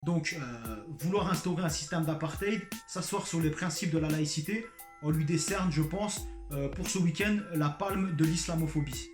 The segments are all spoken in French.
Vouloir instaurer un système d'apartheid, s'asseoir sur les principes de la laïcité, on lui décerne, je pense, pour ce week-end, la palme de l'islamophobie.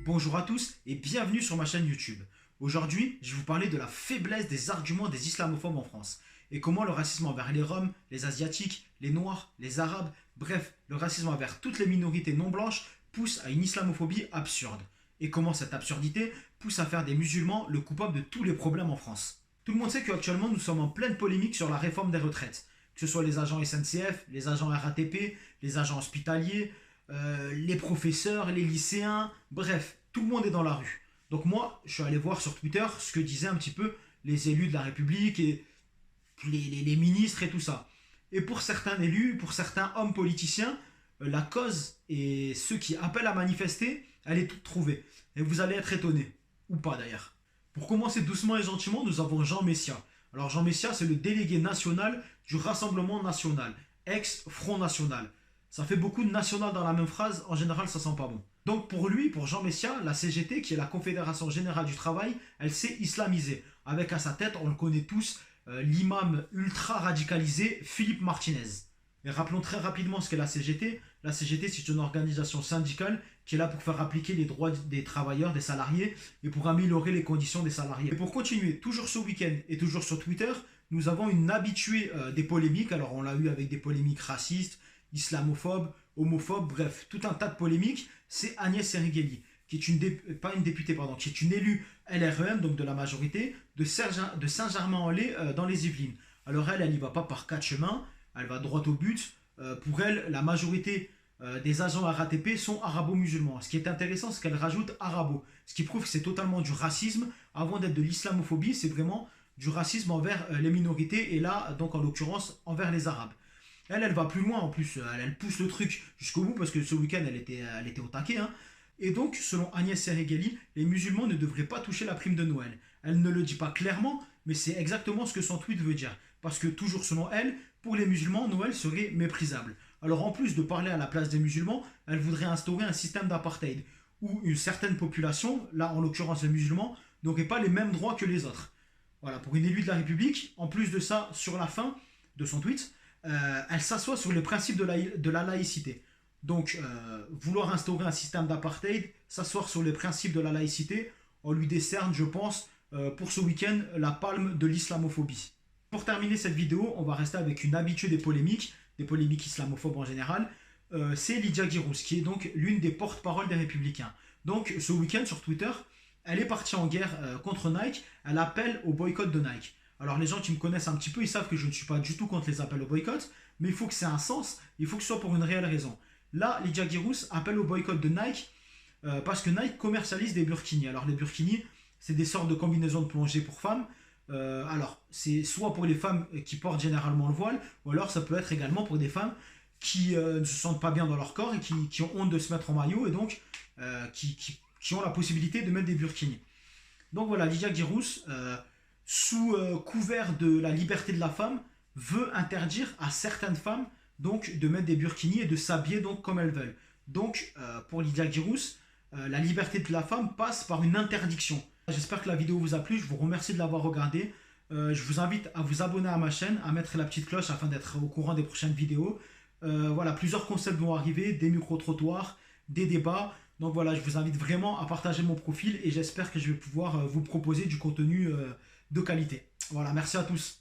Bonjour à tous et bienvenue sur ma chaîne YouTube. Aujourd'hui, je vais vous parler de la faiblesse des arguments des islamophobes en France et comment le racisme envers les Roms, les Asiatiques, les Noirs, les Arabes, bref, le racisme envers toutes les minorités non blanches pousse à une islamophobie absurde. Et comment cette absurdité pousse à faire des musulmans le coupable de tous les problèmes en France. Tout le monde sait qu'actuellement nous sommes en pleine polémique sur la réforme des retraites. Que ce soit les agents SNCF, les agents RATP, les agents hospitaliers, les professeurs, les lycéens, bref, tout le monde est dans la rue. Donc moi, je suis allé voir sur Twitter ce que disaient un petit peu les élus de la République et les ministres et tout ça. Et pour certains élus, pour certains hommes politiciens, la cause et ceux qui appellent à manifester, elle est toute trouvée. Et vous allez être étonnés, ou pas d'ailleurs. Pour commencer doucement et gentiment, nous avons Jean Messia. Alors Jean Messia, c'est le délégué national du Rassemblement national, ex-Front national. Ça fait beaucoup de national dans la même phrase, en général ça sent pas bon. Donc pour lui, pour Jean Messia, la CGT, qui est la Confédération Générale du Travail, elle s'est islamisée. Avec à sa tête, on le connaît tous, l'imam ultra radicalisé Philippe Martinez. Mais rappelons très rapidement ce qu'est la CGT. La CGT, c'est une organisation syndicale qui est là pour faire appliquer les droits des travailleurs, des salariés, et pour améliorer les conditions des salariés. Et pour continuer, toujours ce week-end et toujours sur Twitter, nous avons une habituée des polémiques. Alors on l'a eu avec des polémiques racistes, islamophobes, homophobes, bref, tout un tas de polémiques. C'est Agnès Serigeli, qui est pas une députée, pardon, qui est une élue LREM, donc de la majorité, de Saint-Germain-en-Laye dans les Yvelines. Alors elle n'y va pas par quatre chemins, elle va droit au but. Pour elle, la majorité des agents RATP sont arabo-musulmans. Ce qui est intéressant, c'est qu'elle rajoute arabo, ce qui prouve que c'est totalement du racisme. Avant d'être de l'islamophobie, c'est vraiment du racisme envers les minorités, et là, donc en l'occurrence, envers les Arabes. Elle va plus loin en plus, elle pousse le truc jusqu'au bout parce que ce week-end, elle était au taquet. Hein. Et donc, selon Agnès Serigeli, les musulmans ne devraient pas toucher la prime de Noël. Elle ne le dit pas clairement, mais c'est exactement ce que son tweet veut dire. Parce que, toujours selon elle, pour les musulmans, Noël serait méprisable. Alors, en plus de parler à la place des musulmans, elle voudrait instaurer un système d'apartheid, où une certaine population, là en l'occurrence les musulmans, n'aurait pas les mêmes droits que les autres. Voilà, pour une élue de la République, en plus de ça, sur la fin de son tweet, elle s'assoit sur les principes de la laïcité. Vouloir instaurer un système d'apartheid, s'asseoir sur les principes de la laïcité, on lui décerne, je pense, pour ce week-end, la palme de l'islamophobie. Pour terminer cette vidéo, on va rester avec une habituée des polémiques islamophobes en général. C'est Lydia Guirous, qui est donc l'une des porte-paroles des Républicains. Donc, ce week-end, sur Twitter, elle est partie en guerre contre Nike. Elle appelle au boycott de Nike. Alors les gens qui me connaissent un petit peu, ils savent que je ne suis pas du tout contre les appels au boycott, mais il faut que c'est un sens, il faut que ce soit pour une réelle raison. Là, Lydia Guirous appelle au boycott de Nike parce que Nike commercialise des burkinis. Alors les burkinis, c'est des sortes de combinaisons de plongée pour femmes. Alors c'est soit pour les femmes qui portent généralement le voile, ou alors ça peut être également pour des femmes qui ne se sentent pas bien dans leur corps et qui ont honte de se mettre en maillot et donc qui ont la possibilité de mettre des burkinis. Donc voilà, Lydia Guirous... sous couvert de la liberté de la femme, veut interdire à certaines femmes donc de mettre des burkinis et de s'habiller donc comme elles veulent. Donc pour Lydia Guirous, la liberté de la femme passe par une interdiction. J'espère que la vidéo vous a plu, je vous remercie de l'avoir regardée. Je vous invite à vous abonner à ma chaîne, à mettre la petite cloche afin d'être au courant des prochaines vidéos. Voilà, plusieurs concepts vont arriver, des micro-trottoirs, des débats. Donc voilà, je vous invite vraiment à partager mon profil et j'espère que je vais pouvoir vous proposer du contenu de qualité. Voilà, merci à tous.